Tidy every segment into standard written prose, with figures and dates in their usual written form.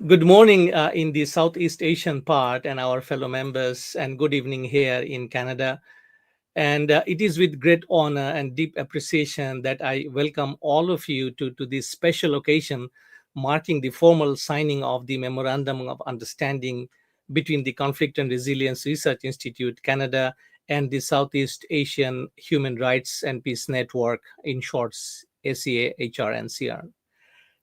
Good morning in the Southeast Asian part and our fellow members, and good evening here in Canada. And it is with great honor and deep appreciation that I welcome all of you to this special occasion marking the formal signing of the Memorandum of Understanding between the Conflict and Resilience Research Institute, Canada, and the Southeast Asian Human Rights and Peace Network, in short, SEAHRN.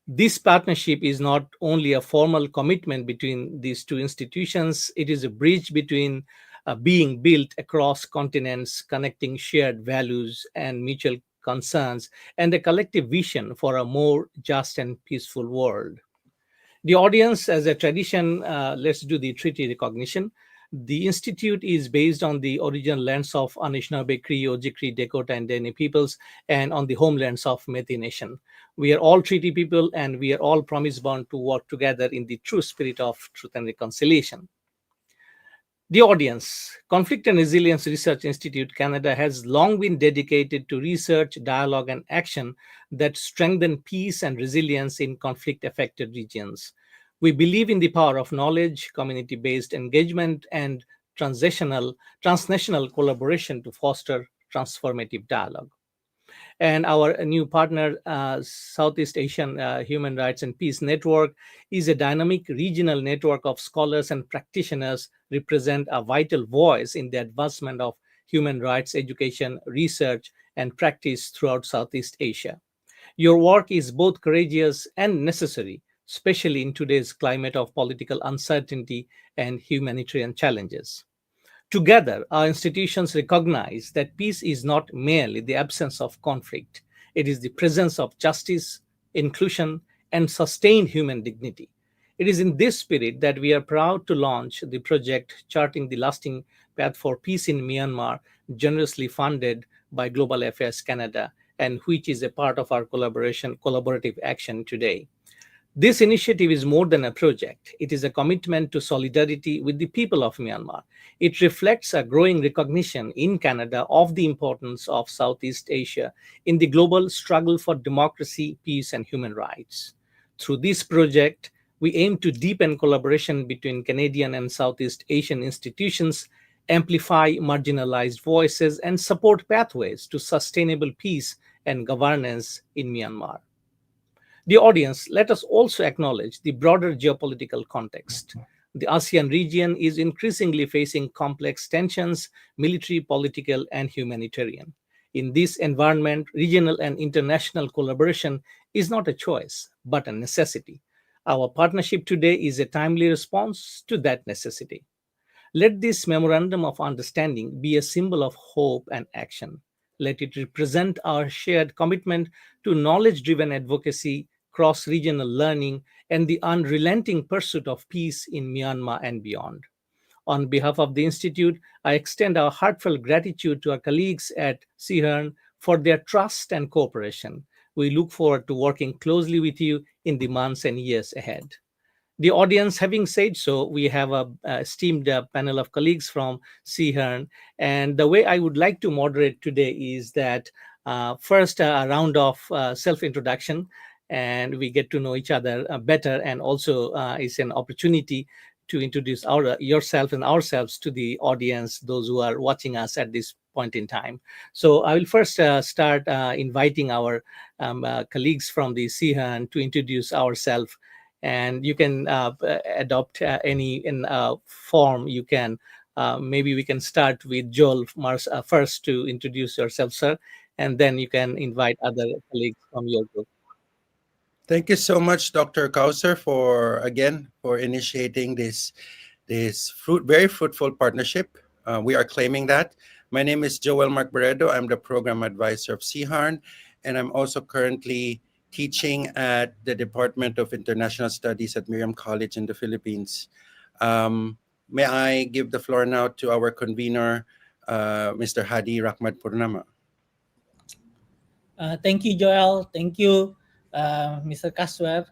This partnership is not only a formal commitment between these two institutions, it is a bridge between being built across continents, connecting shared values and mutual concerns, and a collective vision for a more just and peaceful world. The audience, as a tradition, let's do the treaty recognition. The institute is based on the original lands of Anishinaabe, Cree, Ojibwe, Dakota, and Dene peoples, and on the homelands of Métis Nation. We are all treaty people, and we are all promise bound to work together in the true spirit of truth and reconciliation. The audience, Conflict and Resilience Research Institute Canada has long been dedicated to research, dialogue, and action that strengthen peace and resilience in conflict affected regions. We believe in the power of knowledge, community based engagement, and transnational collaboration to foster transformative dialogue. And our new partner, Southeast Asian Human Rights and Peace Network, is a dynamic regional network of scholars and practitioners represent a vital voice in the advancement of human rights education, research, and practice throughout Southeast Asia. Your work is both courageous and necessary, especially in today's climate of political uncertainty and humanitarian challenges. Together, our institutions recognize that peace is not merely the absence of conflict, it is the presence of justice, inclusion, and sustained human dignity. It is in this spirit that we are proud to launch the project Charting the Lasting Path for Peace in Myanmar, generously funded by Global Affairs Canada, and which is a part of our collaborative action today. This initiative is more than a project. It is a commitment to solidarity with the people of Myanmar. It reflects a growing recognition in Canada of the importance of Southeast Asia in the global struggle for democracy, peace, and human rights. Through this project, we aim to deepen collaboration between Canadian and Southeast Asian institutions, amplify marginalized voices, and support pathways to sustainable peace and governance in Myanmar. The audience, let us also acknowledge the broader geopolitical context. The ASEAN region is increasingly facing complex tensions, military, political, and humanitarian. In this environment, regional and international collaboration is not a choice, but a necessity. Our partnership today is a timely response to that necessity. Let this memorandum of understanding be a symbol of hope and action. Let it represent our shared commitment to knowledge driven advocacy, cross regional learning, and the unrelenting pursuit of peace in Myanmar and beyond. On behalf of the Institute, I extend our heartfelt gratitude to our colleagues at SEAHRN for their trust and cooperation. We look forward to working closely with you in the months and years ahead. The audience, having said so, we have a esteemed panel of colleagues from SEAHRN. And the way I would like to moderate today is that first, a round of self introduction, and we get to know each other better. And also, it's an opportunity to introduce yourself and ourselves to the audience, those who are watching us at this point in time. So I will first start inviting our colleagues from the SEAHRN to introduce ourselves, and you can adopt any in form you can. Maybe we can start with Joel Mars first to introduce yourself, sir, and then you can invite other colleagues from your group. Thank you so much, Dr. Kauser, for initiating this very fruitful partnership. We are claiming that. My name is Joel Mark Barredo. I'm the program advisor of SEAHRN, and I'm also currently teaching at the Department of International Studies at Miriam College in the Philippines. May I give the floor now to our convener, Mr. Hadi Rahmat Purnama. Thank you, Joel. Thank you, Mr. Kaswer.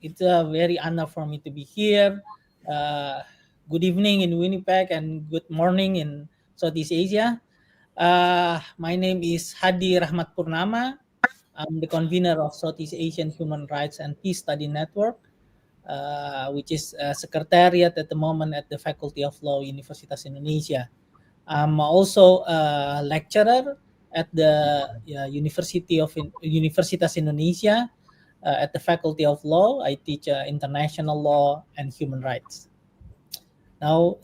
It's a very honor for me to be here. Good evening in Winnipeg and good morning in Southeast Asia. My name is Hadi Rahmat Purnama. I'm the convener of Southeast Asian Human Rights and Peace Study Network. which is secretariat at the moment at the Faculty of Law, Universitas Indonesia. I'm also a lecturer at the Universitas Indonesia at the Faculty of Law. I teach international law and human rights. Now,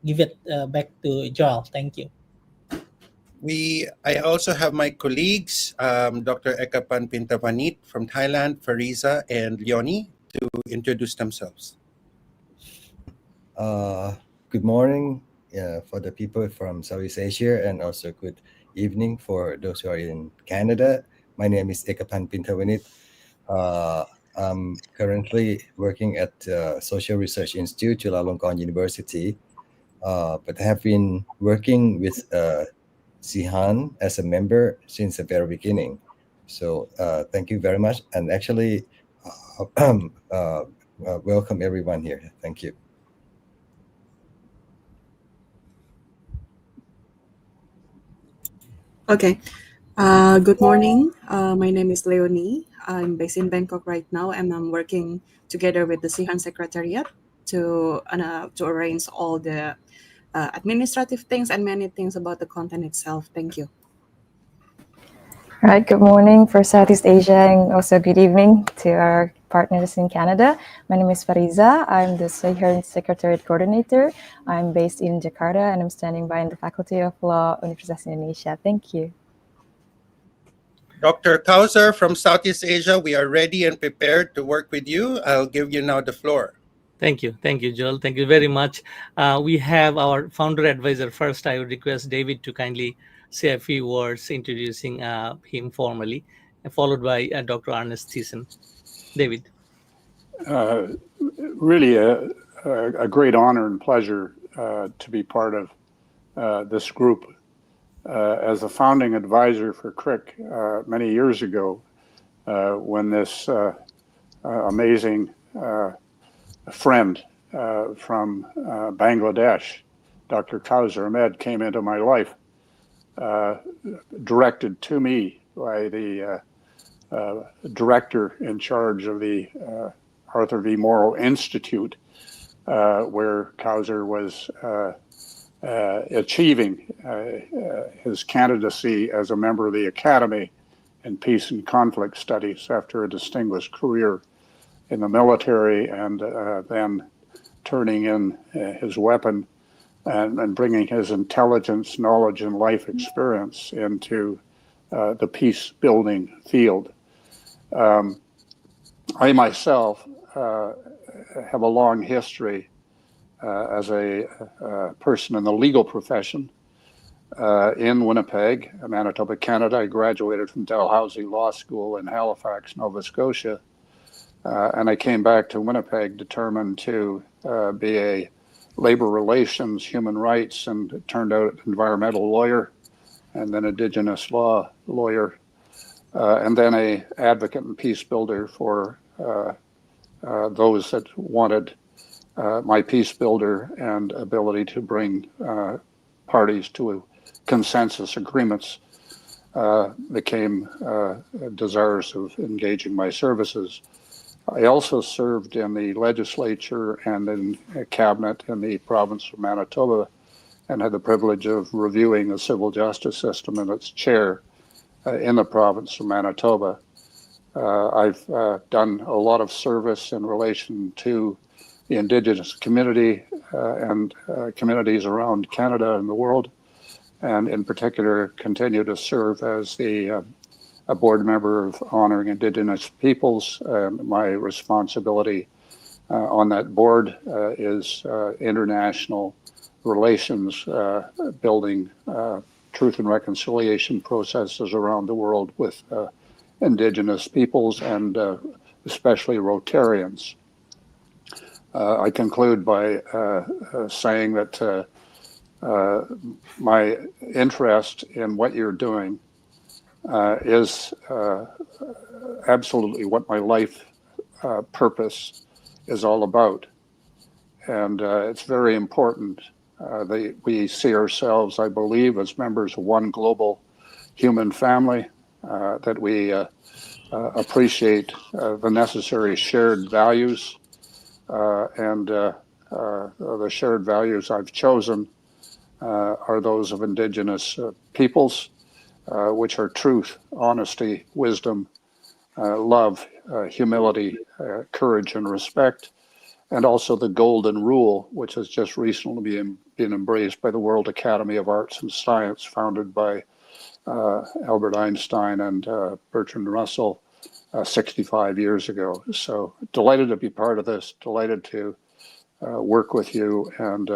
give it back to Joel. Thank you. I also have my colleagues, Dr. Ekapan Pintavanit from Thailand, Fariza, and Leonie, to introduce themselves. Good morning for the people from Southeast Asia, and also good evening for those who are in Canada. My name is Ekapan Pintavanit. I'm currently working at Social Research Institute, Chulalongkorn University, but I have been working with SEAHRN as a member since the very beginning. So thank you very much, and actually welcome everyone here. Thank you. Okay. Good morning. My name is Leonie. I'm based in Bangkok right now, and I'm working together with the SEAHRN Secretariat to arrange all the administrative things and many things about the content itself. Thank you. All right, good morning for Southeast Asia, and also good evening to our partners in Canada. My name is Fariza. I'm the SEAHRN Secretariat Coordinator. I'm based in Jakarta, and I'm standing by in the Faculty of Law, Universitas Indonesia. Thank you. Dr. Kauser from Southeast Asia, we are ready and prepared to work with you. I'll give you now the floor. Thank you, Joel. Thank you very much. We have our founder advisor first. I would request David to kindly say a few words introducing him formally, followed by Dr. Ernest Thiessen. David. Really a great honor and pleasure to be part of this group. As a founding advisor for CRRIC many years ago, when this amazing friend from Bangladesh, Dr. Kauser Ahmed, came into my life, directed to me by the director in charge of the Arthur V. Morrow Institute, where Kauser was achieving his candidacy as a member of the Academy in Peace and Conflict Studies after a distinguished career in the military, and then turning in his weapon and bringing his intelligence, knowledge, and life experience into the peace building field. I myself have a long history as a person in the legal profession in Winnipeg, Manitoba, Canada. I graduated from Dalhousie Law School in Halifax, Nova Scotia, and I came back to Winnipeg determined to be a labor relations, human rights, and turned out environmental lawyer, and then Indigenous law lawyer, and then a advocate and peace builder for those that wanted my peace builder and ability to bring parties to consensus agreements became desirous of engaging my services. I also served in the legislature and in cabinet in the province of Manitoba, and had the privilege of reviewing the civil justice system and its chair in the province of Manitoba. I've done a lot of service in relation to the Indigenous community and communities around Canada and the world, and in particular continue to serve as a board member of Honoring Indigenous Peoples. My responsibility on that board is international relations, building truth and reconciliation processes around the world with Indigenous peoples and especially Rotarians. I conclude by saying that my interest in what you're doing is absolutely what my life purpose is all about. And it's very important that we see ourselves, I believe, as members of one global human family, that we appreciate the necessary shared values and the shared values I've chosen are those of indigenous peoples, which are truth, honesty, wisdom, love, humility, courage, and respect, and also the golden rule, which has just recently been embraced by the World Academy of Arts and Science, founded by Albert Einstein and Bertrand Russell 65 years ago. So delighted to be part of this, delighted to work with you, and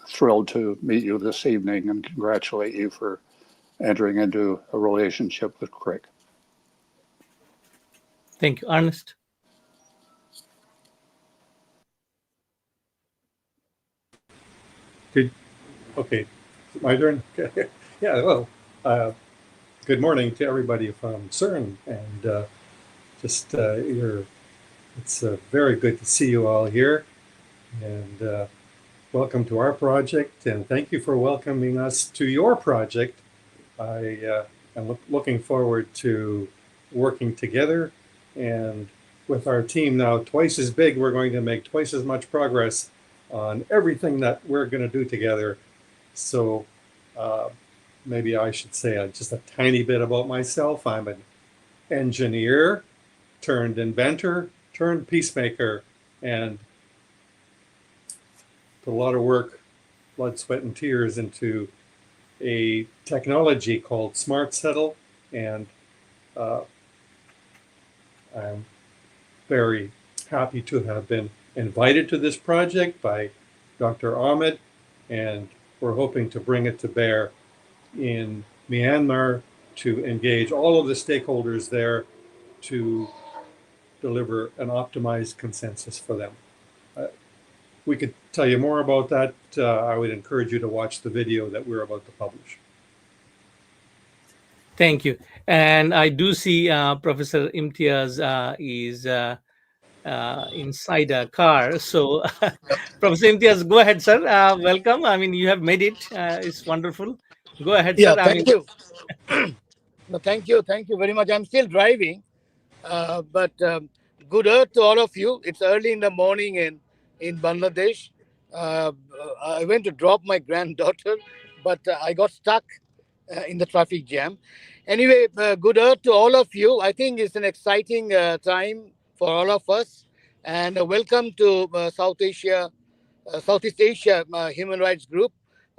thrilled to meet you this evening and congratulate you for entering into a relationship with CRRIC. Thank you. Ernest? Okay, my turn. Yeah, well, good morning to everybody from SEAHRN, and it's very good to see you all here, and welcome to our project, and thank you for welcoming us to your project. I am looking forward to working together, and with our team now twice as big, we're going to make twice as much progress on everything that we're going to do together. So maybe I should say just a tiny bit about myself. I'm an engineer turned inventor turned peacemaker, and put a lot of work, blood, sweat, and tears into a technology called Smart Settle, and I'm very happy to have been invited to this project by Dr. Ahmed, and we're hoping to bring it to bear in Myanmar to engage all of the stakeholders there to deliver an optimized consensus for them. We could tell you more about that. I would encourage you to watch the video that we're about to publish. Thank you. And I do see Professor Imtiaz is inside a car. So, Professor Imtiaz, go ahead, sir. Welcome. I mean, you have made it. It's wonderful. Go ahead, Yeah, sir. thank you. No, thank you very much. I'm still driving, but good earth to all of you. It's early in the morning in Bangladesh. I went to drop my granddaughter, but I got stuck in the traffic jam. Anyway, good earth to all of you. I think it's an exciting time for all of us, and welcome to Southeast Asia Human Rights Group.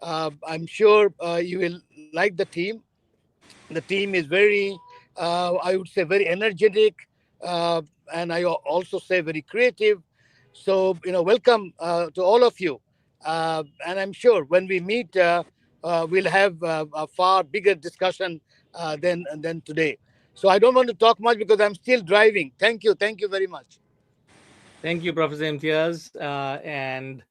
I'm sure you will like the team. The team is very, I would say, very energetic, and I also say very creative. So, welcome to all of you. And I'm sure when we meet, we'll have a far bigger discussion than today. So I don't want to talk much because I'm still driving. Thank you very much. Thank you, Professor Imtiaz. And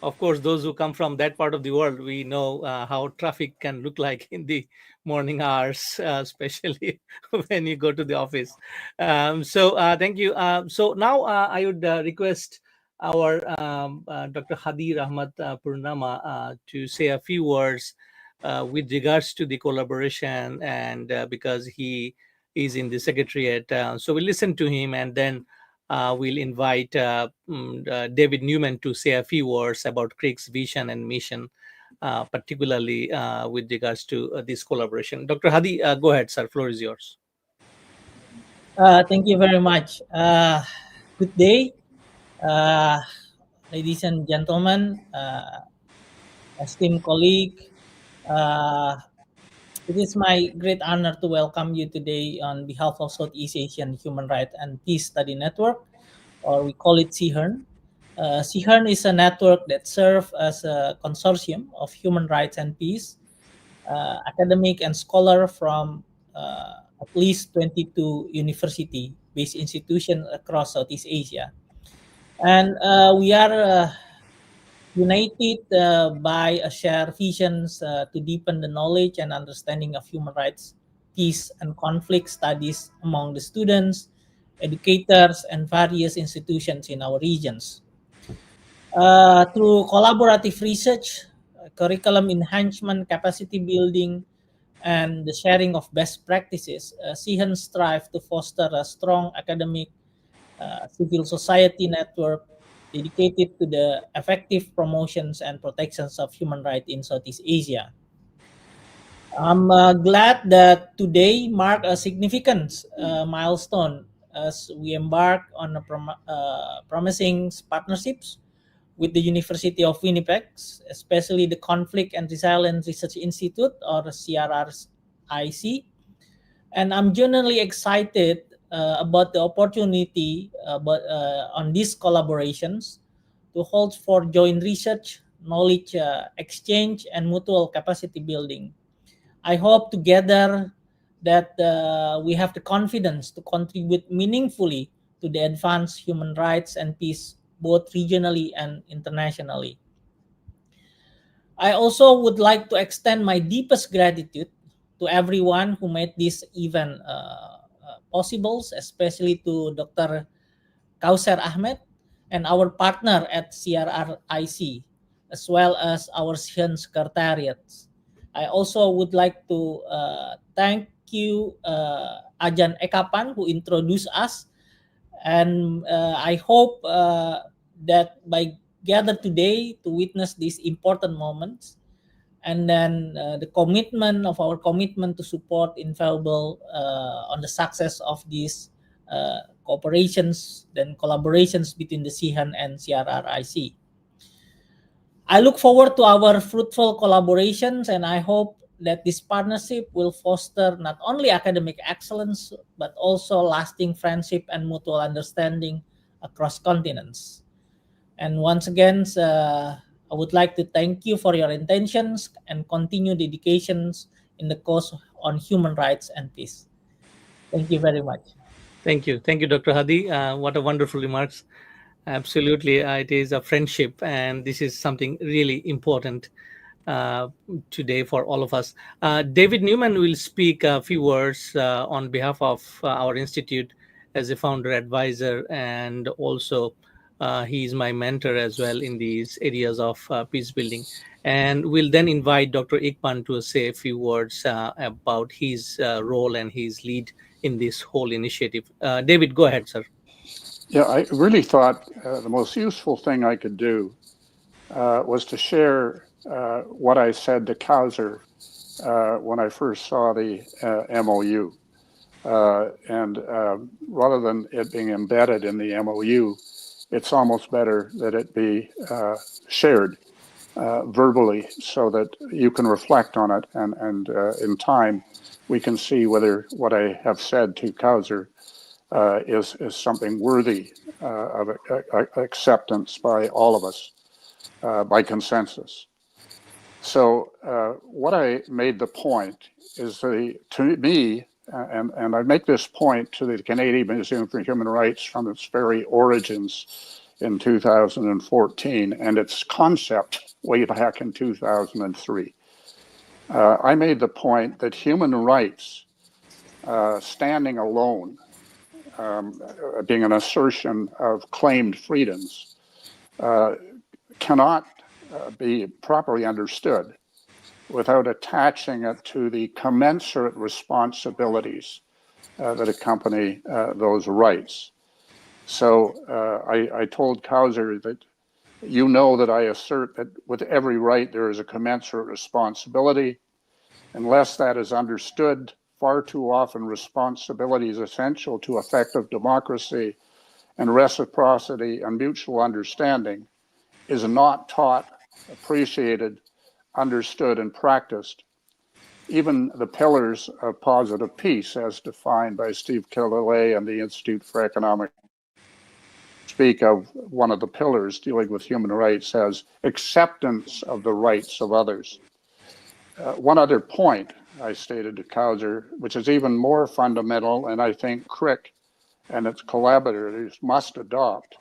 of course, those who come from that part of the world, we know how traffic can look like in the morning hours, especially when you go to the office. So thank you. So now I would request our Dr. Hadi Rahmat Purnama to say a few words with regards to the collaboration, and because he is in the secretariat. So we'll listen to him, and then we'll invite David Newman to say a few words about CRRIC's vision and mission, particularly with regards to this collaboration. Dr. Hadi, go ahead, sir. Floor is yours. Thank you very much. Good day, ladies and gentlemen, esteemed colleague. It is my great honor to welcome you today on behalf of Southeast Asian Human Rights and Peace Study Network, or we call it SEAHRN. SEAHRN is a network that serves as a consortium of human rights and peace, academic and scholar from at least 22 university-based institutions across Southeast Asia. And we are united by a shared visions to deepen the knowledge and understanding of human rights, peace, and conflict studies among the students, educators, and various institutions in our regions. Through collaborative research, curriculum enhancement, capacity building, and the sharing of best practices, SEAHRN strive to foster a strong academic, civil society network dedicated to the effective promotions and protections of human rights in Southeast Asia. I'm glad that today marked a significant milestone as we embark on a promising partnerships with the University of Winnipeg, especially the Conflict and Resilience Research Institute, or CRRIC. And I'm genuinely excited about the opportunity on these collaborations to hold for joint research, knowledge exchange, and mutual capacity building. I hope together that we have the confidence to contribute meaningfully to the advanced human rights and peace both regionally and internationally. I also would like to extend my deepest gratitude to everyone who made this event possible, especially to Dr. Kauser Ahmed and our partner at CRRIC, as well as our SEAHRN Secretariat. I also would like to thank you, Ajan Ekapan, who introduced us. And I hope that by gather today to witness these important moments, and then the commitment of our commitment to support invaluable on the success of these cooperations and collaborations between the SEAHRN and CRRIC. I look forward to our fruitful collaborations, and I hope that this partnership will foster not only academic excellence, but also lasting friendship and mutual understanding across continents. And once again, I would like to thank you for your intentions and continued dedications in the cause on human rights and peace. Thank you very much. Thank you. Thank you, Dr. Hadi. What a wonderful remarks. Absolutely. It is a friendship, and this is something really important uh, today for all of us. David Newman will speak a few words on behalf of our institute as a founder advisor, and also he is my mentor as well in these areas of peace building. And we'll then invite Dr. Ikpan to say a few words about his role and his lead in this whole initiative. David, go ahead, sir. Yeah, I really thought the most useful thing I could do was to share what I said to Kauser when I first saw the MOU. And rather than it being embedded in the MOU, it's almost better that it be shared verbally so that you can reflect on it, and in time we can see whether what I have said to Kauser is something worthy of acceptance by all of us by consensus. So what I made the point is to me, and I make this point to the Canadian Museum for Human Rights from its very origins in 2014 and its concept way back in 2003. I made the point that human rights, standing alone, being an assertion of claimed freedoms, cannot be properly understood without attaching it to the commensurate responsibilities that accompany those rights. So I told Kauser that you know that I assert that with every right there is a commensurate responsibility. Unless that is understood, far too often responsibility is essential to effective democracy, and reciprocity and mutual understanding is not taught, appreciated, understood, and practiced. Even the pillars of positive peace, as defined by Steve Killalay and the Institute for Economic, speak of one of the pillars dealing with human rights as acceptance of the rights of others. One other point I stated to Kauser, which is even more fundamental, and I think CRRIC and its collaborators must adopt,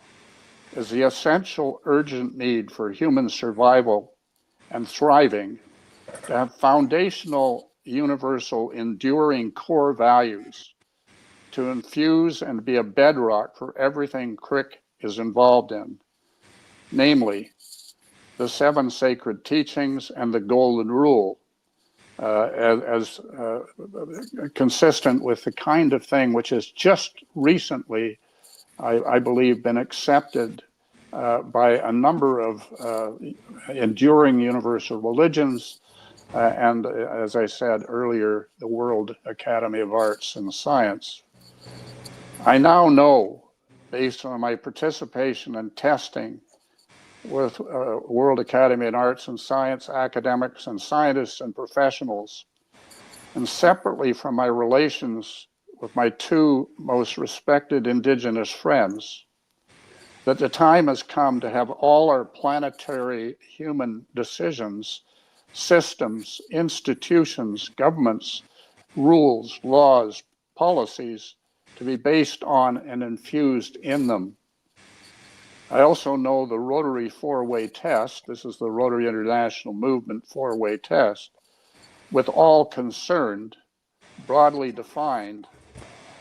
is the essential urgent need for human survival and thriving to have foundational, universal, enduring core values to infuse and be a bedrock for everything CRRIC is involved in, namely the 7 sacred teachings and the golden rule, as consistent with the kind of thing which has just recently, I believe, been accepted by a number of enduring universal religions, and as I said earlier, the World Academy of Arts and Science. I now know, based on my participation in testing with World Academy of Arts and Science academics and scientists and professionals, and separately from my relations with my two most respected indigenous friends, that the time has come to have all our planetary human decisions, systems, institutions, governments, rules, laws, policies to be based on and infused in them. I also know the Rotary four-way test, this is the Rotary International Movement four-way test, with all concerned, broadly defined,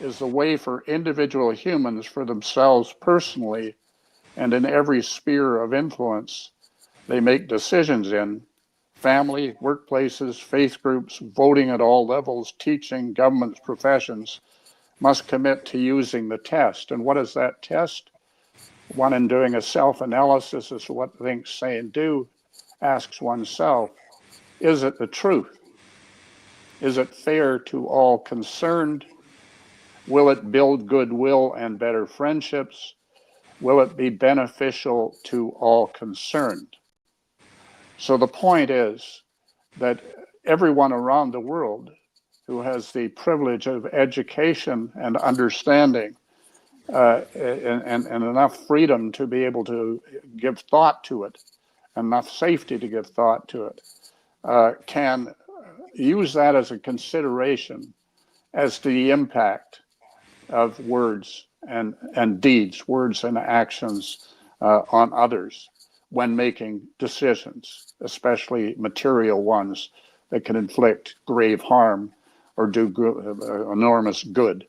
is the way for individual humans for themselves personally and in every sphere of influence they make decisions in, family, workplaces, faith groups, voting at all levels, teaching, governments, professions, must commit to using the test. And what is that test? One, in doing a self-analysis as to what things say and do, asks oneself, is it the truth? Is it fair to all concerned? Will it build goodwill and better friendships? Will it be beneficial to all concerned? So the point is that everyone around the world who has the privilege of education and understanding and enough freedom to be able to give thought to it, enough safety to give thought to it, can use that as a consideration as to the impact of words and deeds, words and actions on others when making decisions, especially material ones that can inflict grave harm or do enormous good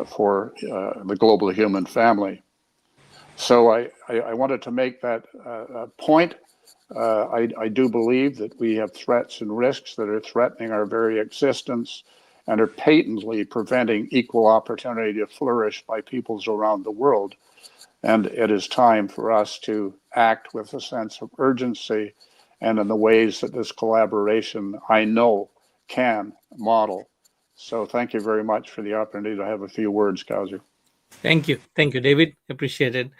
for the global human family. So I wanted to make that point. I do believe that we have threats and risks that are threatening our very existence and are patently preventing equal opportunity to flourish by peoples around the world. And it is time for us to act with a sense of urgency and in the ways that this collaboration, I know, can model. So thank you very much for the opportunity to have a few words, Kauser. Thank you, David. Appreciate it.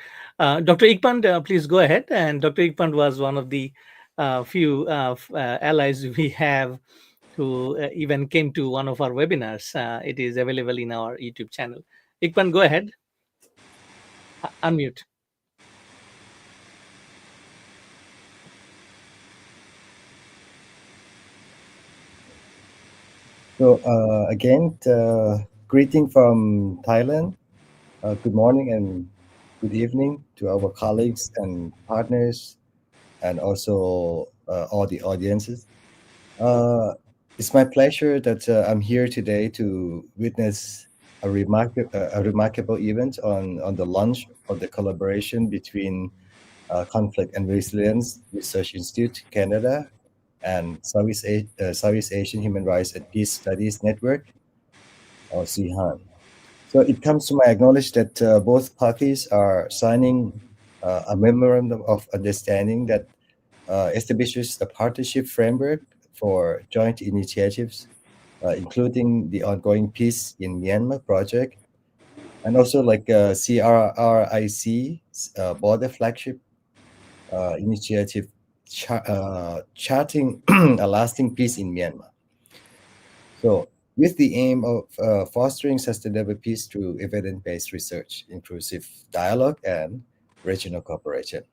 Dr. Ikpand, please go ahead. And Dr. Ikpand was one of the few allies we have who even came to one of our webinars. It is available in our YouTube channel. Ikpand, go ahead. Unmute. So again, greeting from Thailand. Good morning and good evening to our colleagues and partners, and also all the audiences. It's my pleasure that I'm here today to witness a remarkable event on the launch of the collaboration between Conflict and Resilience Research Institute Canada and Southeast Asian Human Rights and Peace Studies Network, or SEAHRN. So it comes to my knowledge that both parties are signing a memorandum of understanding that establishes a partnership framework for joint initiatives, including the ongoing Peace in Myanmar project, and also like CRRIC border flagship initiative charting a lasting peace in Myanmar. So with the aim of fostering sustainable peace through evidence-based research, inclusive dialogue, and regional cooperation.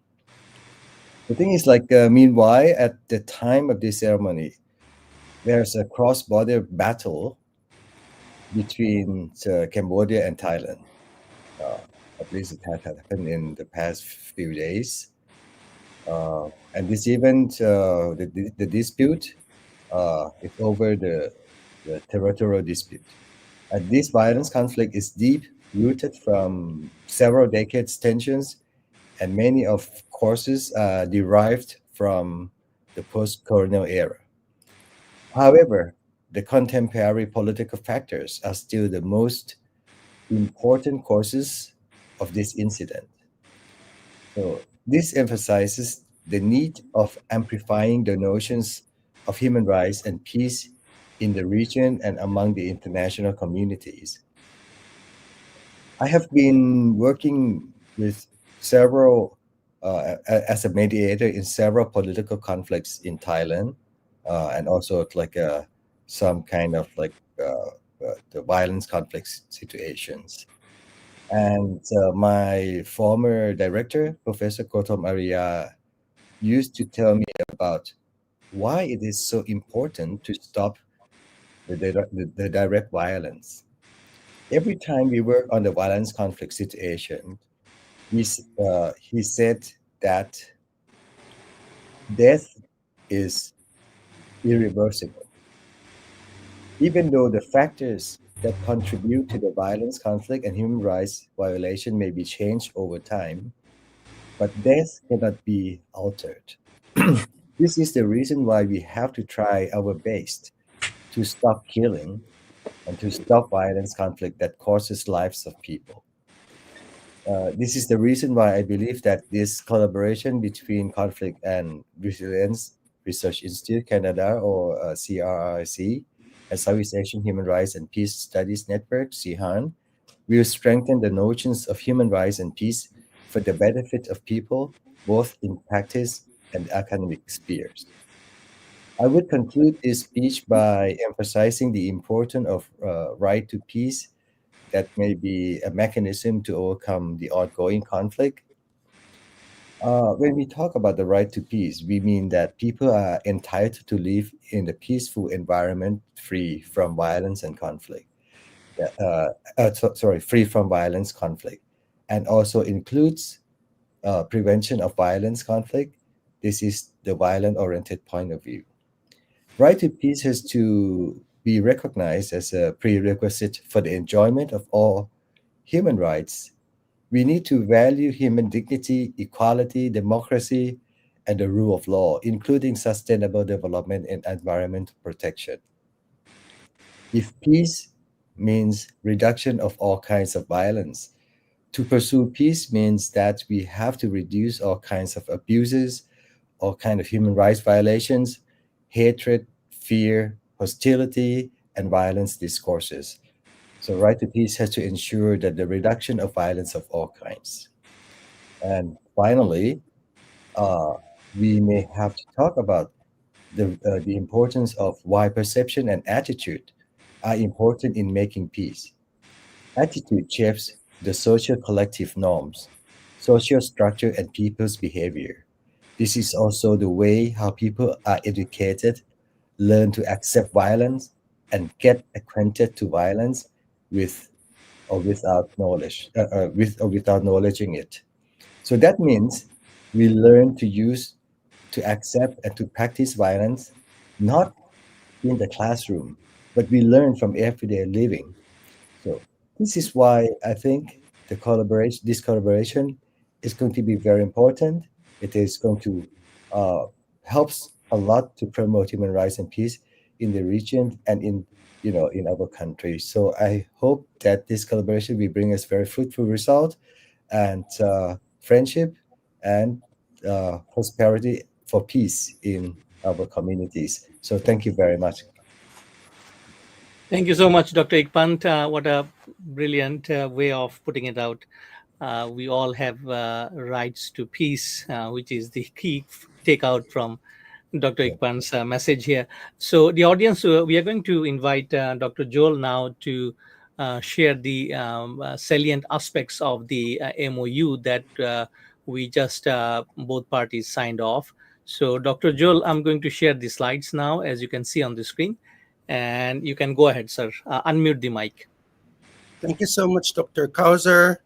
The thing is, like, meanwhile, at the time of this ceremony, there's a cross-border battle between Cambodia and Thailand. At least it had happened in the past few days. And this event, the dispute, is over the territorial dispute. And this violence conflict is deep-rooted from several decades tensions, and many of causes are derived from the post-colonial era. However, the contemporary political factors are still the most important causes of this incident. So this emphasizes the need of amplifying the notions of human rights and peace in the region and among the international communities. I have been working with several, as a mediator in several political conflicts in Thailand, and also like some kind of like the violence conflicts situations. And my former director, Professor Kotom Arya, used to tell me about why it is so important to stop the direct violence. Every time we work on the violence conflict situation, he said that death is irreversible. Even though the factors that contribute to the violence, conflict, and human rights violation may be changed over time, but death cannot be altered. This is the reason why we have to try our best to stop killing and to stop violence conflict that causes lives of people. This is the reason why I believe that this collaboration between Conflict and Resilience Research Institute Canada, or CRRC, and Southeast Asian Human Rights and Peace Studies Network, SEAHRN, will strengthen the notions of human rights and peace for the benefit of people, both in practice and academic spheres. I would conclude this speech by emphasizing the importance of right to peace that may be a mechanism to overcome the ongoing conflict. When we talk about the right to peace, we mean that people are entitled to live in a peaceful environment free from violence and conflict. Free from violence, conflict, and also includes prevention of violence, conflict. This is the violent-oriented point of view. Right to peace has to be recognized as a prerequisite for the enjoyment of all human rights. We need to value human dignity, equality, democracy, and the rule of law, including sustainable development and environmental protection. If peace means reduction of all kinds of violence, to pursue peace means that we have to reduce all kinds of abuses, all kinds of human rights violations, hatred, fear, hostility, and violence discourses. So right to peace has to ensure that the reduction of violence of all kinds. And finally, we may have to talk about the importance of why perception and attitude are important in making peace. Attitude shapes the social collective norms, social structure, and people's behavior. This is also the way how people are educated, learn to accept violence, and get acquainted to violence with or without knowledge, with or without knowledging it. So that means we learn to use, to accept, and to practice violence, not in the classroom, but we learn from everyday living. So this is why I think this collaboration is going to be very important. It is going to uh, helps a lot to promote human rights and peace in the region and in our country. So I hope that this collaboration will bring us very fruitful result and friendship and prosperity for peace in our communities. So thank you very much. Thank you so much, Dr. Ikpant. What a brilliant way of putting it out. We all have rights to peace, which is the key takeout from Dr. Yeah. Ikpant's message here. So, the audience, we are going to invite Dr. Joel now to share the salient aspects of the MOU that we just both parties signed off. So, Dr. Joel, I'm going to share the slides now, as you can see on the screen. And you can go ahead, sir. Unmute the mic. Thank you so much, Dr. Kauser,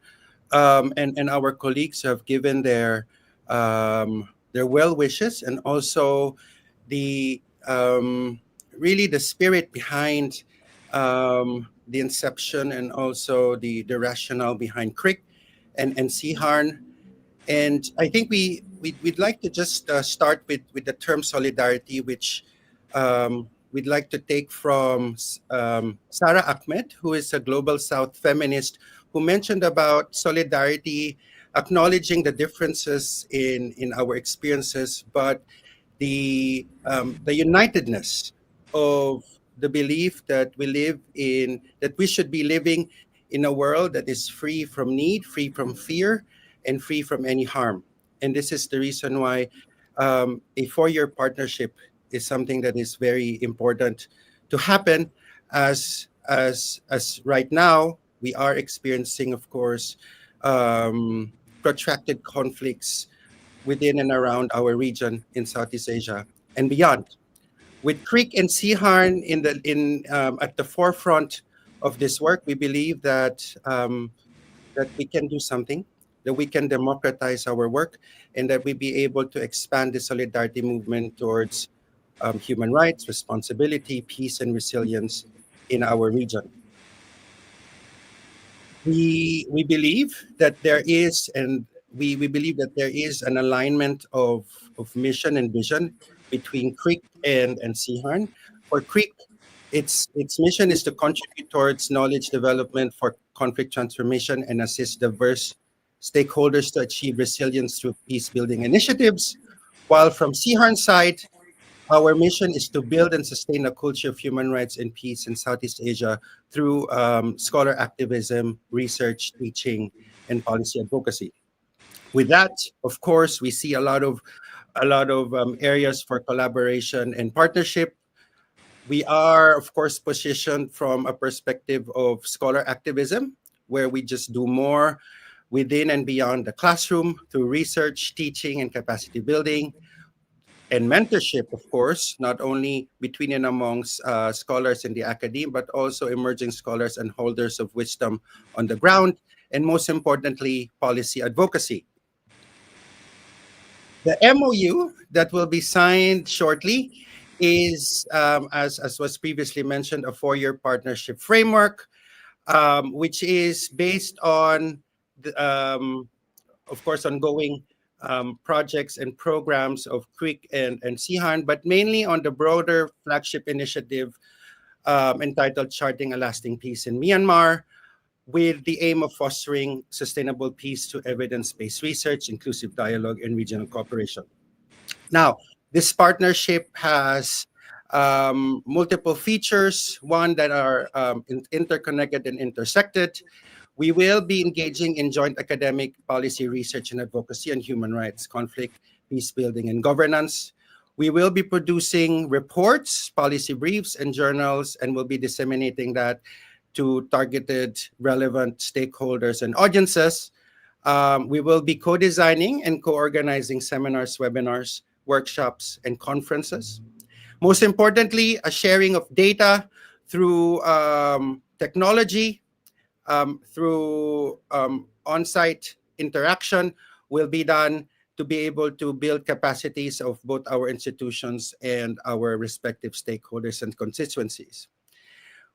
and our colleagues who have given their well wishes, and also the really the spirit behind the inception, and also the rationale behind CRRIC and SEAHRN. And I think we'd like to just start with the term solidarity, which we'd like to take from Sarah Ahmed, who is a Global South feminist, who mentioned about solidarity acknowledging the differences in our experiences, but the unitedness of the belief that we should be living in a world that is free from need, free from fear, and free from any harm. And this is the reason why a 4-year partnership is something that is very important to happen, as right now we are experiencing, of course, protracted conflicts within and around our region in Southeast Asia and beyond. With CRRIC and SEAHRN at the forefront of this work, we believe that we can do something, that we can democratize our work, and that we be able to expand the solidarity movement towards human rights, responsibility, peace, and resilience in our region. We believe that there is, and we believe that there is an alignment of mission and vision between CRRIC and SEAHRN. For CRRIC, its mission is to contribute towards knowledge development for conflict transformation and assist diverse stakeholders to achieve resilience through peace-building initiatives. While from SEAHRN's side, our mission is to build and sustain a culture of human rights and peace in Southeast Asia through scholar activism, research, teaching, and policy advocacy. With that, of course, we see a lot of areas for collaboration and partnership. We are, of course, positioned from a perspective of scholar activism, where we just do more within and beyond the classroom through research, teaching, and capacity building. And mentorship, of course, not only between and amongst scholars in the academe, but also emerging scholars and holders of wisdom on the ground, and most importantly, policy advocacy. The MOU that will be signed shortly is, as was previously mentioned, a 4-year partnership framework, which is based on, of course, ongoing projects and programs of CRRIC and SEAHRN, but mainly on the broader flagship initiative entitled Charting a Lasting Peace in Myanmar, with the aim of fostering sustainable peace through evidence-based research, inclusive dialogue, and regional cooperation. Now, this partnership has multiple features, one that are interconnected and intersected. We will be engaging in joint academic policy research and advocacy on human rights, conflict, peace building, and governance. We will be producing reports, policy briefs, and journals, and will be disseminating that to targeted relevant stakeholders and audiences. We will be co-designing and co-organizing seminars, webinars, workshops, and conferences. Most importantly, a sharing of data through technology, through on-site interaction will be done to be able to build capacities of both our institutions and our respective stakeholders and constituencies.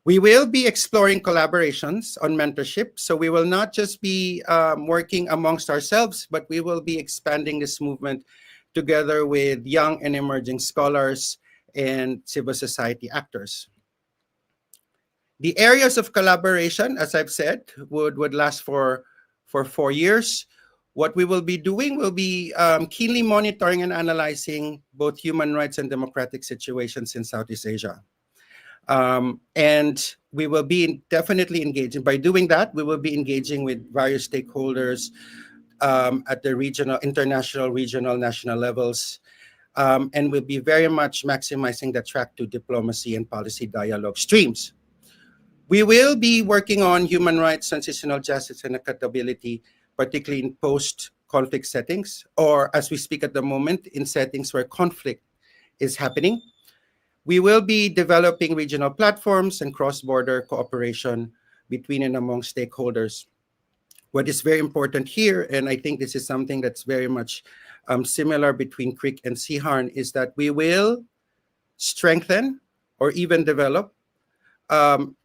We will be exploring collaborations on mentorship. So we will not just be working amongst ourselves, but we will be expanding this movement together with young and emerging scholars and civil society actors. The areas of collaboration, as I've said, would last for 4 years. What we will be doing will be keenly monitoring and analyzing both human rights and democratic situations in Southeast Asia. And we will be definitely engaging. By doing that, we will be engaging with various stakeholders at the regional, international, regional, national levels. And we'll be very much maximizing the track to diplomacy and policy dialogue streams. We will be working on human rights, transitional justice, and accountability, particularly in post-conflict settings, or as we speak at the moment, in settings where conflict is happening. We will be developing regional platforms and cross-border cooperation between and among stakeholders. What is very important here, and I think this is something that's very much similar between CRRIC and SEAHRN, is that we will strengthen or even develop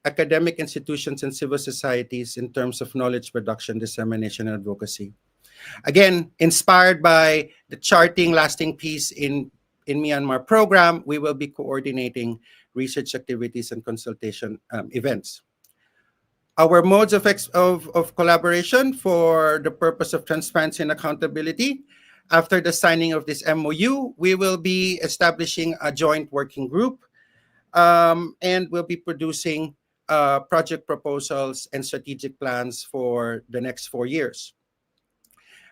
academic institutions and civil societies in terms of knowledge production, dissemination, and advocacy. Again, inspired by the Charting Lasting Peace in Myanmar program, we will be coordinating research activities and consultation events. Our modes of collaboration for the purpose of transparency and accountability. After the signing of this MOU, we will be establishing a joint working group, and we'll be producing project proposals and strategic plans for the next 4 years.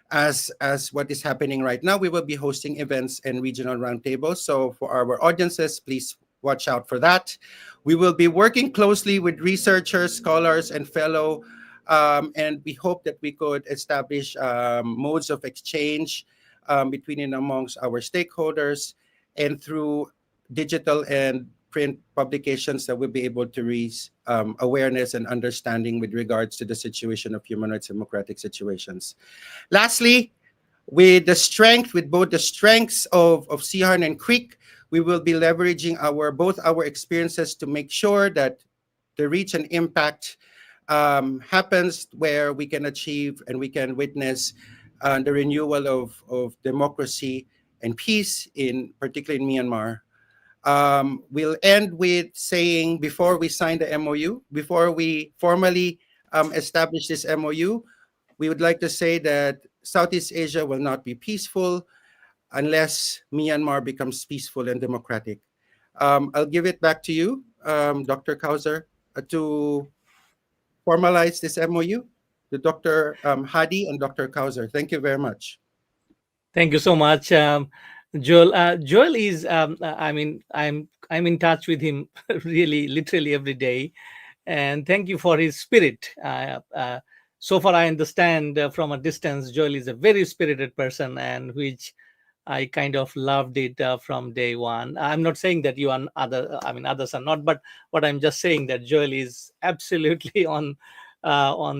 As what is happening right now, we will be hosting events and regional roundtables. So for our audiences, please watch out for that. We will be working closely with researchers, scholars, and fellow, and we hope that we could establish modes of exchange between and amongst our stakeholders, and through digital and print publications that will be able to raise awareness and understanding with regards to the situation of human rights democratic situations. Lastly, with both the strengths of SEAHRN and CRRIC, we will be leveraging both our experiences to make sure that the reach and impact happens where we can achieve and we can witness the renewal of democracy and peace, particularly in Myanmar. We'll end with saying, before we sign the MOU, before we formally establish this MOU, we would like to say that Southeast Asia will not be peaceful unless Myanmar becomes peaceful and democratic. I'll give it back to you, Dr. Kauser, to formalize this MOU, to Dr. Hadi and Dr. Kauser. Thank you very much. Thank you so much, Joel. Joel is, I mean, I'm in touch with him really, literally every day, and thank you for his spirit. So far, I understand from a distance, Joel is a very spirited person, and which I kind of loved it from day one. I'm not saying that others are not, but what I'm just saying that Joel is absolutely on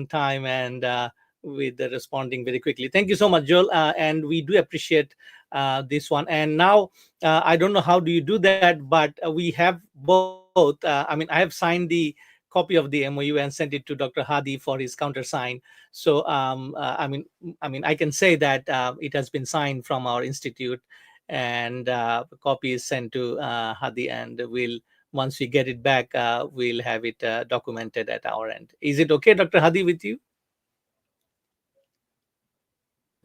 time and with the responding very quickly. Thank you so much, Joel, and we do appreciate this one. And now I don't know how do you do that, but we have both. I have signed the copy of the MOU and sent it to Dr. Hadi for his countersign. So I can say that it has been signed from our institute, and copy is sent to Hadi, and once we get it back, we'll have it documented at our end. Is it okay, Dr. Hadi, with you?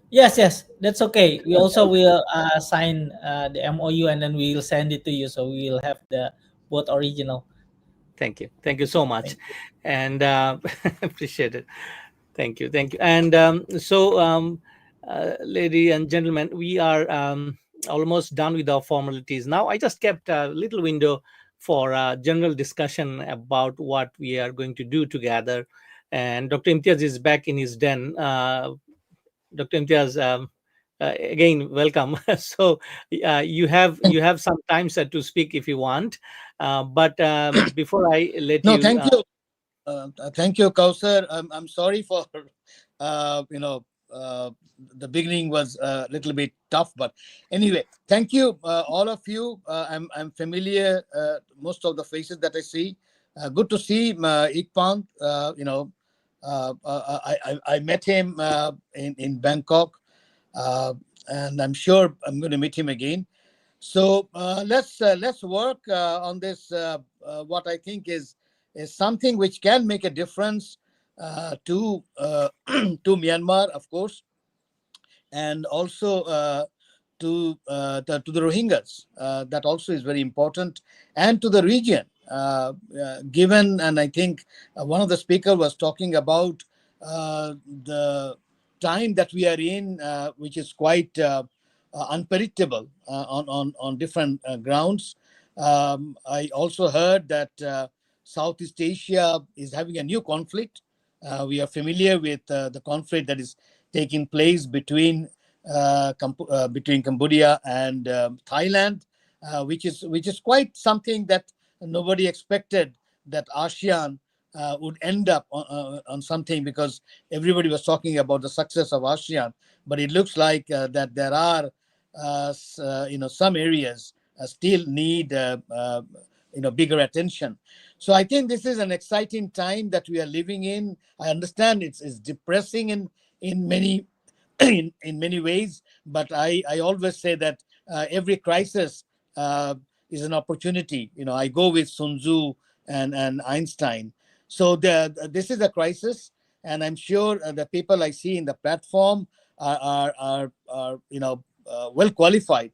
Yes, that's okay. We also will sign the MOU, and then we'll send it to you, so we'll have the both original. Thank you so much, and appreciate it. Thank you. And ladies and gentlemen, we are almost done with our formalities. Now I just kept a little window for general discussion about what we are going to do together, and Dr. Imtiaz is back in his den. Dr. Imtiaz, again, welcome. So you have some time set to speak if you want, but before I let you. No, thank you. Thank you, Kauser. I'm sorry for the beginning was a little bit tough, but anyway, thank you, all of you. I'm familiar most of the faces that I see. Good to see Ikpan. I met him in Bangkok, and I'm sure I'm going to meet him again. So let's work on this. What I think is something which can make a difference to to Myanmar, of course, and also to the Rohingyas. That also is very important, and to the region. Given, and I think one of the speakers was talking about the time that we are in, which is quite unpredictable on different grounds. I also heard that Southeast Asia is having a new conflict. We are familiar with the conflict that is taking place between Cambodia and Thailand, which is quite something that nobody expected, that ASEAN would end up on something, because everybody was talking about the success of ASEAN, but it looks like that there are some areas still need bigger attention. So I think this is an exciting time that we are living in. I understand it's depressing in many in many ways, but I always say that every crisis is an opportunity. I go with Sun Tzu and Einstein. So this is a crisis, and I'm sure the people I see in the platform are well qualified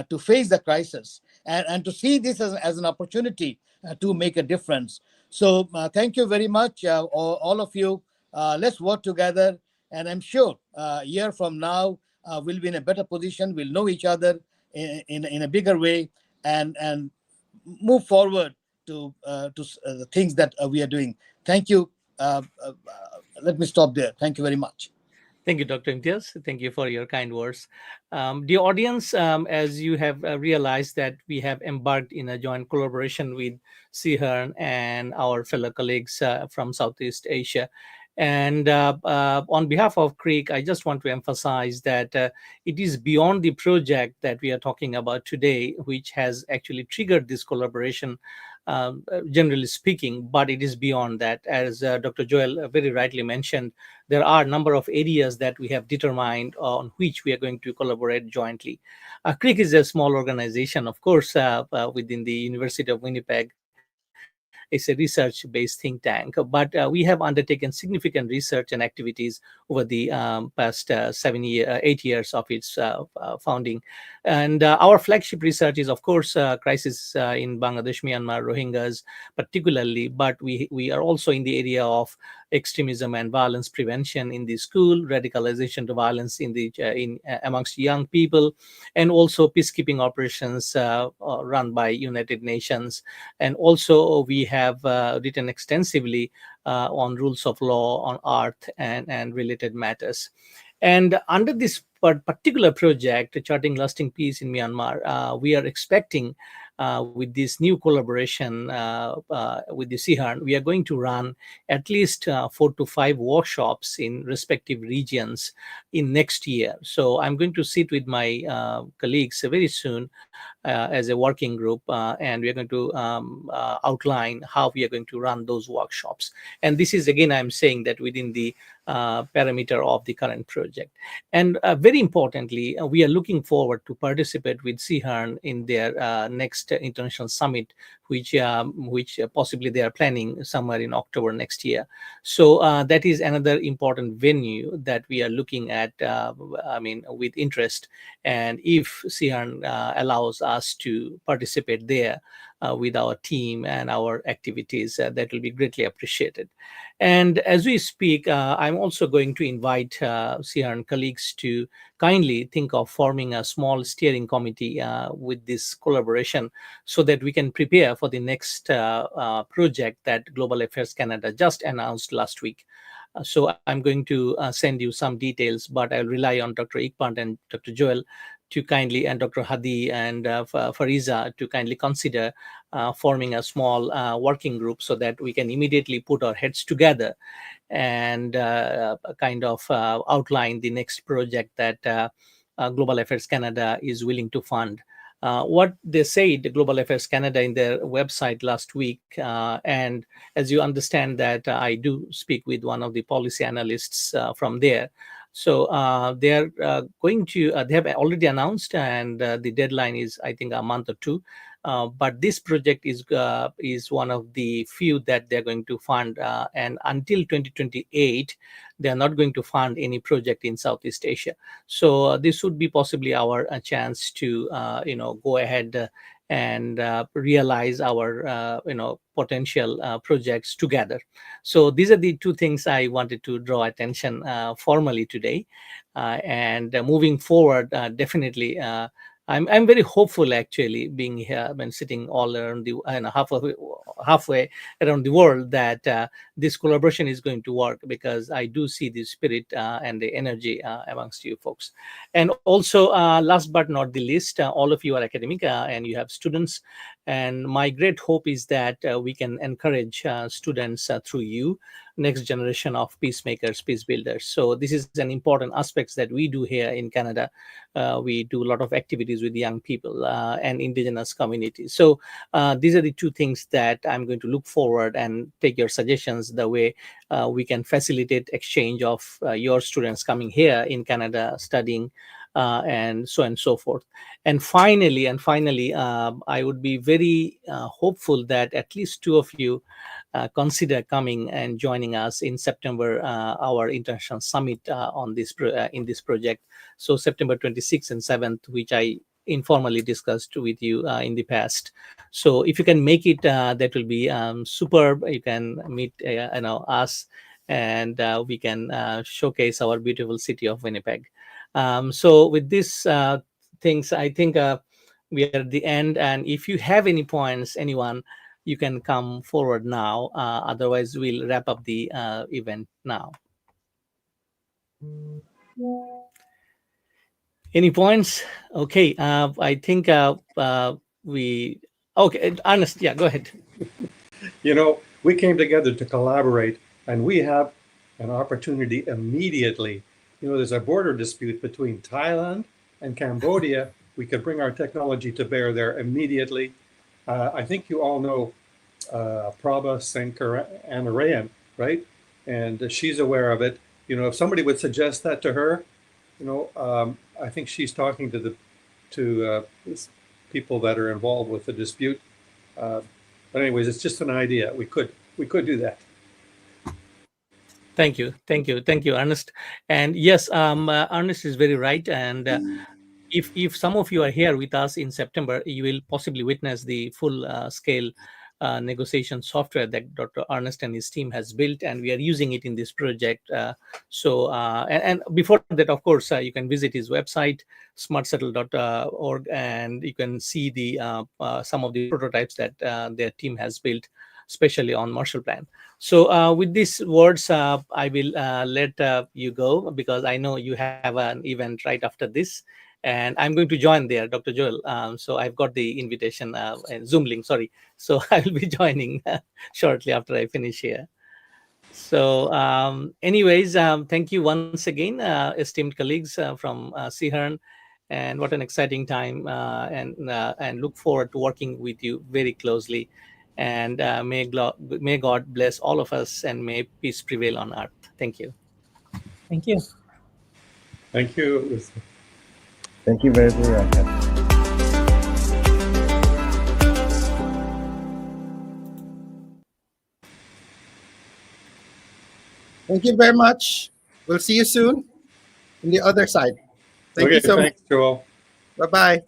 to face the crisis and to see this as an opportunity to make a difference. So thank you very much, all of you. Let's work together, and I'm sure a year from now we'll be in a better position. We'll know each other in a bigger way, and move forward to the things that we are doing. Thank you. Let me stop there. Thank you very much. Thank you, Dr. Imtiaz. Thank you for your kind words. Dear audience, as you have realized that we have embarked in a joint collaboration with SEAHRN and our fellow colleagues from Southeast Asia. And on behalf of CRRIC, I just want to emphasize that it is beyond the project that we are talking about today, which has actually triggered this collaboration, generally speaking, but it is beyond that. As Dr. Joel very rightly mentioned, there are a number of areas that we have determined on which we are going to collaborate jointly. CRRIC is a small organization, of course, within the University of Winnipeg. It's a research-based think tank, but we have undertaken significant research and activities over the past 8 years of its founding. And our flagship research is, of course, crisis in Bangladesh, Myanmar, Rohingyas, particularly, but we are also in the area of extremism and violence prevention in the school, radicalization to violence in amongst young people, and also peacekeeping operations run by United Nations. And also we have written extensively on rules of law, on art, and related matters. And under this particular project, Charting Lasting Peace in Myanmar, we are expecting with this new collaboration with the SEAHRN, we are going to run at least 4 to 5 workshops in respective regions in next year. So I'm going to sit with my colleagues very soon as a working group, and we are going to outline how we are going to run those workshops. And this is, again, I'm saying that within the parameter of the current project. And very importantly, we are looking forward to participate with SEAHRN in their next international summit, which possibly they are planning somewhere in October next year. So that is another important venue that we are looking at, with interest. And if SEAHRN allows us to participate there with our team and our activities, that will be greatly appreciated. And as we speak, I'm also going to invite SEAHRN colleagues to kindly think of forming a small steering committee with this collaboration, so that we can prepare for the next project that Global Affairs Canada just announced last week. So I'm going to send you some details, but I'll rely on Dr. Ikpant and Dr. Joel to kindly, and Dr. Hadi and Fariza to kindly consider forming a small working group, so that we can immediately put our heads together and kind of outline the next project that Global Affairs Canada is willing to fund. What they said, Global Affairs Canada, in their website last week, and as you understand that I do speak with one of the policy analysts from there. So they are going to, they have already announced, and the deadline is, I think, a month or two. But this project is one of the few that they're going to fund, and until 2028, they are not going to fund any project in Southeast Asia. So this would be possibly our chance to, go ahead and realize our, potential projects together. So these are the two things I wanted to draw attention formally today. And moving forward, definitely. I'm very hopeful, actually, being here and sitting all around the halfway around the world, that this collaboration is going to work, because I do see the spirit and the energy amongst you folks. And also, last but not the least, all of you are academic and you have students. And my great hope is that we can encourage students through you, next generation of peacemakers, peace builders. So this is an important aspect that we do here in Canada. We do a lot of activities with young people and indigenous communities. So these are the two things that I'm going to look forward and take your suggestions, the way we can facilitate exchange of your students coming here in Canada studying, and so on and so forth. And finally, I would be very hopeful that at least two of you consider coming and joining us in September, our international summit on this in this project. So September 26th and 7th, which I informally discussed with you in the past. So if you can make it, that will be superb. You can meet us, and we can showcase our beautiful city of Winnipeg. So with this things, I think we are at the end. And if you have any points, anyone, you can come forward now. Otherwise, we'll wrap up the event now. Any points? Okay. I think we. Okay, Ernest. Yeah, go ahead. You know, we came together to collaborate, and we have an opportunity immediately. You know, there's a border dispute between Thailand and Cambodia. We could bring our technology to bear there immediately. I think you all know Prabha Sankarayan, right? And she's aware of it. You know, if somebody would suggest that to her, you know, I think she's talking to people that are involved with the dispute. But anyways, it's just an idea. We could do that. Thank you, Ernest. And yes, Ernest is very right. And if some of you are here with us in September, you will possibly witness the full scale negotiation software that Dr. Ernest and his team has built, and we are using it in this project. And before that, of course, you can visit his website, smartsettle.org, and you can see the some of the prototypes that their team has built, especially on Marshall Plan. So with these words, I will let you go, because I know you have an event right after this, and I'm going to join there, Dr. Joel. So I've got the invitation, Zoom link, sorry. So I will be joining shortly after I finish here. So anyways, thank you once again, esteemed colleagues from SEAHRN, and what an exciting time, and look forward to working with you very closely. And may God bless all of us, and may peace prevail on earth. Thank you. Thank you. Thank you. Thank you very much. Thank you very much. We'll see you soon on the other side. Thank you so much. Thanks, Joel. Bye-bye.